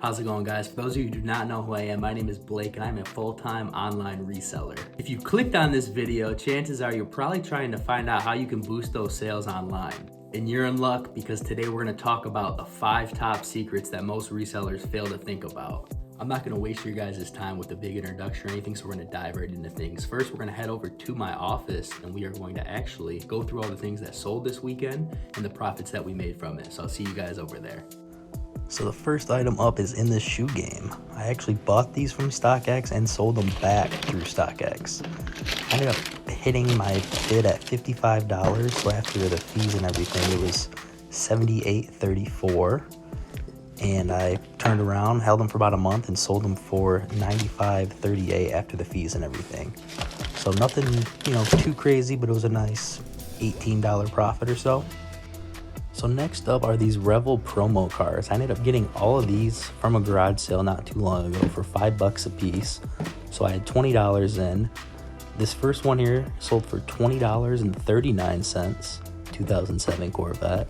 How's it going, guys? For those of you who do not know who I am, my name is Blake and I'm a full-time online reseller. If you clicked on this video, chances are you're probably trying to find out how you can boost those sales online. And you're in luck because today we're gonna talk about the 5 top secrets that most resellers fail to think about. I'm not gonna waste your guys' time with a big introduction or anything, so we're gonna dive right into things. First, we're gonna head over to my office and we are going to actually go through all the things that sold this weekend and the profits that we made from it. So I'll see you guys over there. So the first item up is in this shoe game. I actually bought these from StockX and sold them back through StockX. I ended up hitting my bid at $55, so after the fees and everything, it was $78.34. And I turned around, held them for about a month, and sold them for $95.38 after the fees and everything. So nothing, too crazy, but it was a nice $18 profit or so. So next up are these Revel promo cars. I ended up getting all of these from a garage sale not too long ago for $5 a piece. So I had $20 in. This first one here sold for $20.39, 2007 Corvette.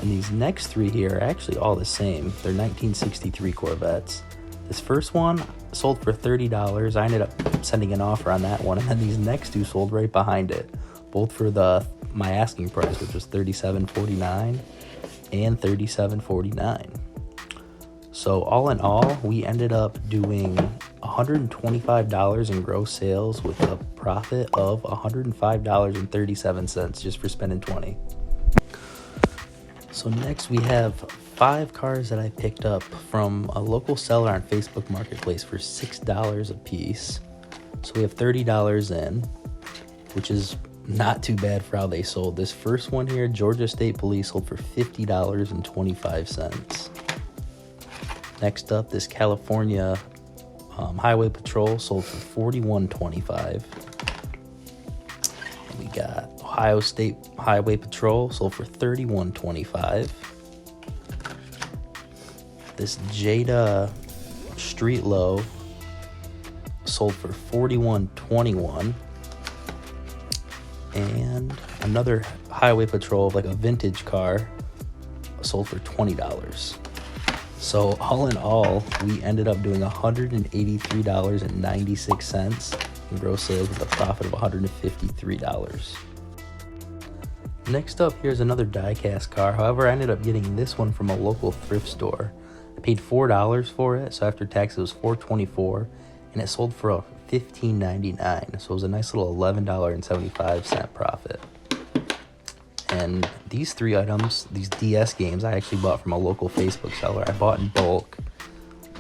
And these next 3 here are actually all the same. They're 1963 Corvettes. This first one sold for $30. I ended up sending an offer on that one. And then these next 2 sold right behind it, both for my asking price, which was $37.49 and $37.49. So all in all, we ended up doing $125 in gross sales with a profit of $105.37 just for spending $20. So next we have 5 cars that I picked up from a local seller on Facebook Marketplace for $6 a piece. So we have $30 in, which is not too bad for how they sold. This first one here, Georgia State Police, sold for $50.25. Next up, this California Highway Patrol sold for $41.25. We got Ohio State Highway Patrol sold for $31.25. This Jada Street Low sold for $41.21. And another Highway Patrol, like a vintage car, sold for $20. So all in all, we ended up doing $183.96 in gross sales with a profit of $153. Next up, here's another die-cast car. However, I ended up getting this one from a local thrift store. I paid $4 for it, so after tax it was $4.24, and it sold for $15.99, so it was a nice little $11.75 profit. And these 3 items, these DS games, I actually bought from a local Facebook seller. I bought in bulk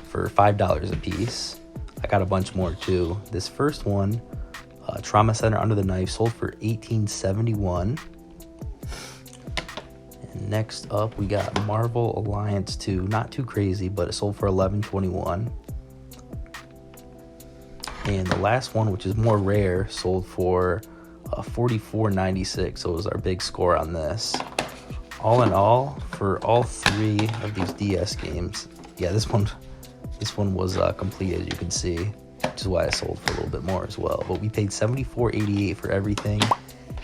for $5 a piece. I got a bunch more too. This first one, Trauma Center Under the Knife, sold for $18.71. And next up, we got Marvel Alliance 2. Not too crazy, but it sold for $11.21. And the last one, which is more rare, sold for $44.96, so it was our big score on this. All in all, for all 3 of these DS games, yeah, this one was complete, as you can see, which is why I sold for a little bit more as well. But we paid $74.88 for everything,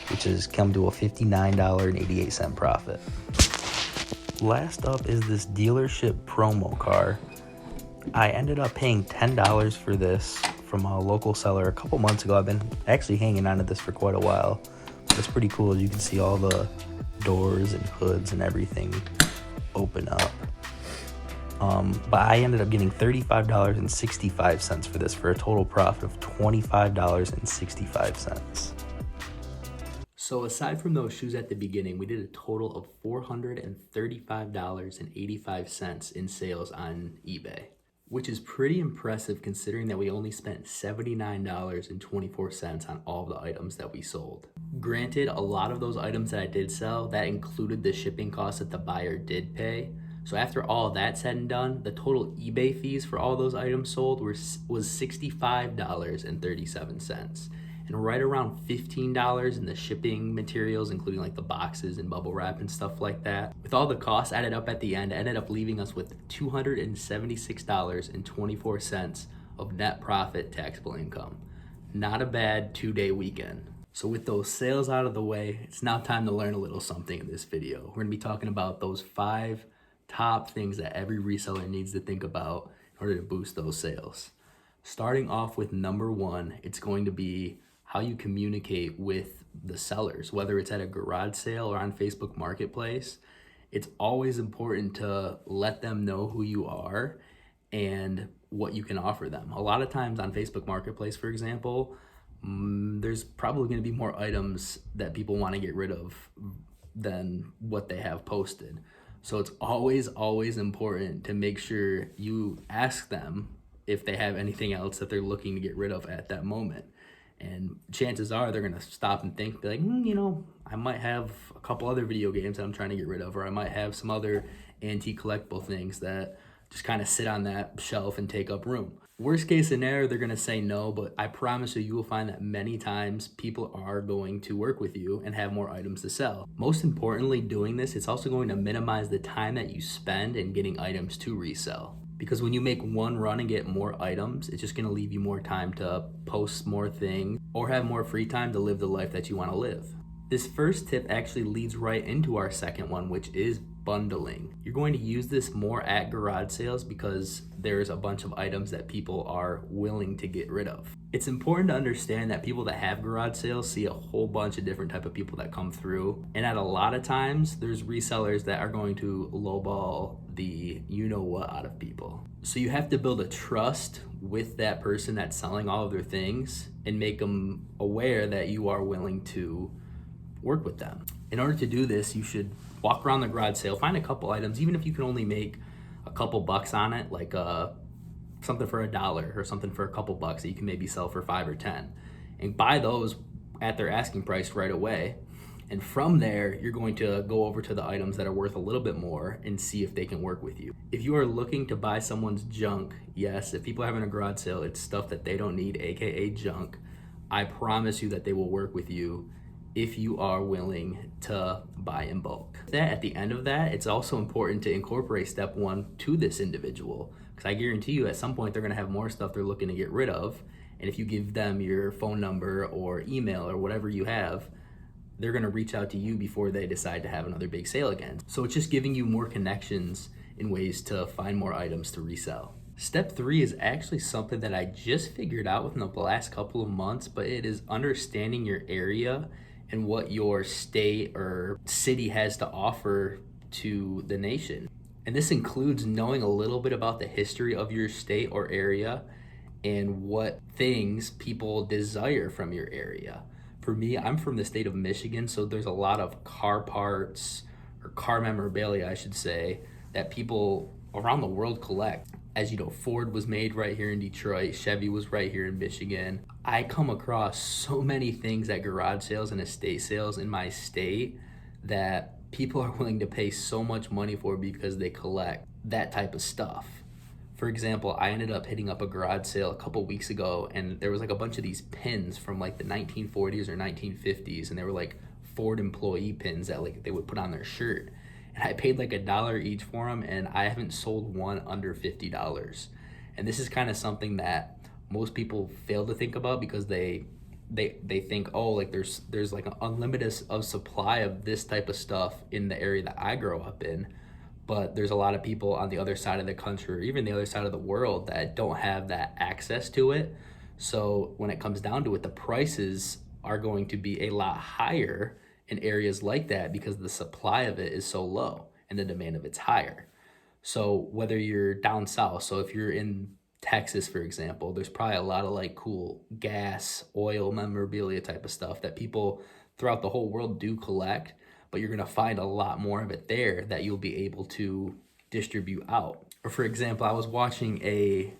which has come to a $59.88 profit. Last up is this dealership promo car. I ended up paying $10 for this from a local seller a couple months ago. I've been actually hanging on to this for quite a while. It's pretty cool, as you can see all the doors and hoods and everything open up. But I ended up getting $35.65 for this for a total profit of $25.65. So aside from those shoes at the beginning, we did a total of $435.85 in sales on eBay, which is pretty impressive considering that we only spent $79.24 on all the items that we sold. Granted, a lot of those items that I did sell, that included the shipping costs that the buyer did pay. So after all that said and done, the total eBay fees for all those items sold was $65.37. And right around $15 in the shipping materials, including like the boxes and bubble wrap and stuff like that. With all the costs added up at the end, it ended up leaving us with $276.24 of net profit taxable income. Not a bad 2-day weekend. So with those sales out of the way, it's now time to learn a little something in this video. We're gonna be talking about those 5 top things that every reseller needs to think about in order to boost those sales. Starting off with number one, it's going to be how you communicate with the sellers, whether it's at a garage sale or on Facebook Marketplace. It's always important to let them know who you are and what you can offer them. A lot of times on Facebook Marketplace, for example, there's probably going to be more items that people want to get rid of than what they have posted. So it's always important to make sure you ask them if they have anything else that they're looking to get rid of at that moment. And chances are they're gonna stop and think, be like, I might have a couple other video games that I'm trying to get rid of, or I might have some other antique collectible things that just kind of sit on that shelf and take up room. Worst case scenario, they're gonna say no, but I promise you will find that many times people are going to work with you and have more items to sell. Most importantly, doing this, it's also going to minimize the time that you spend in getting items to resell. Because when you make one run and get more items, it's just gonna leave you more time to post more things or have more free time to live the life that you wanna live. This first tip actually leads right into our second one, which is bundling. You're going to use this more at garage sales because there's a bunch of items that people are willing to get rid of. It's important to understand that people that have garage sales see a whole bunch of different type of people that come through. And at a lot of times, there's resellers that are going to lowball the you-know-what out of people. So you have to build a trust with that person that's selling all of their things and make them aware that you are willing to work with them. In order to do this, you should walk around the garage sale, find a couple items, even if you can only make a couple bucks on it, like something for $1 or something for a couple bucks that you can maybe sell for 5 or 10, and buy those at their asking price right away. And from there, you're going to go over to the items that are worth a little bit more and see if they can work with you. If you are looking to buy someone's junk, yes, if people are having a garage sale, it's stuff that they don't need, aka junk. I promise you that they will work with you if you are willing to buy in bulk. At the end of that, it's also important to incorporate step one to this individual, because I guarantee you at some point they're gonna have more stuff they're looking to get rid of. And if you give them your phone number or email or whatever you have, they're gonna reach out to you before they decide to have another big sale again. So it's just giving you more connections in ways to find more items to resell. Step three is actually something that I just figured out within the last couple of months, but it is understanding your area and what your state or city has to offer to the nation. And this includes knowing a little bit about the history of your state or area and what things people desire from your area. For me, I'm from the state of Michigan, so there's a lot of car parts or car memorabilia, I should say, that people around the world collect. As you know, Ford was made right here in Detroit, Chevy was right here in Michigan. I come across so many things at garage sales and estate sales in my state that people are willing to pay so much money for because they collect that type of stuff. For example, I ended up hitting up a garage sale a couple weeks ago, and there was like a bunch of these pins from like the 1940s or 1950s, and they were like Ford employee pins that like they would put on their shirt. And I paid like $1 each for them, and I haven't sold one under $50. And this is kind of something that most people fail to think about because they think, oh, like there's like an unlimited of supply of this type of stuff in the area that I grow up in. But there's a lot of people on the other side of the country or even the other side of the world that don't have that access to it. So when it comes down to it, the prices are going to be a lot higher in areas like that because the supply of it is so low and the demand of it's higher. So whether you're down south, so if you're in Texas, for example, there's probably a lot of like cool gas, oil, memorabilia type of stuff that people throughout the whole world do collect, but you're gonna find a lot more of it there that you'll be able to distribute out. Or for example, I was watching a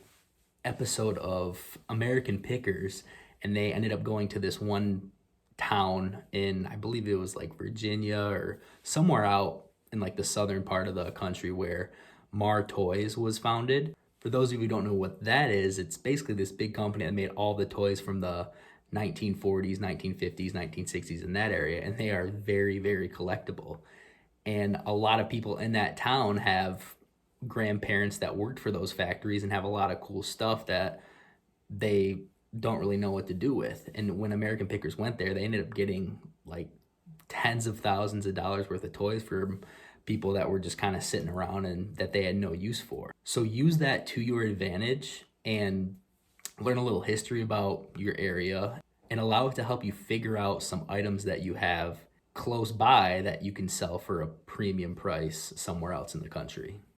episode of American Pickers, and they ended up going to this one town in, I believe it was like Virginia or somewhere out in like the southern part of the country where Mar Toys was founded. For those of you who don't know what that is, it's basically this big company that made all the toys from the 1940s, 1950s, 1960s in that area, and they are very, very collectible. And a lot of people in that town have grandparents that worked for those factories and have a lot of cool stuff that they don't really know what to do with. And when American Pickers went there, they ended up getting like tens of thousands of dollars worth of toys for people that were just kind of sitting around and that they had no use for. So use that to your advantage and learn a little history about your area and allow it to help you figure out some items that you have close by that you can sell for a premium price somewhere else in the country.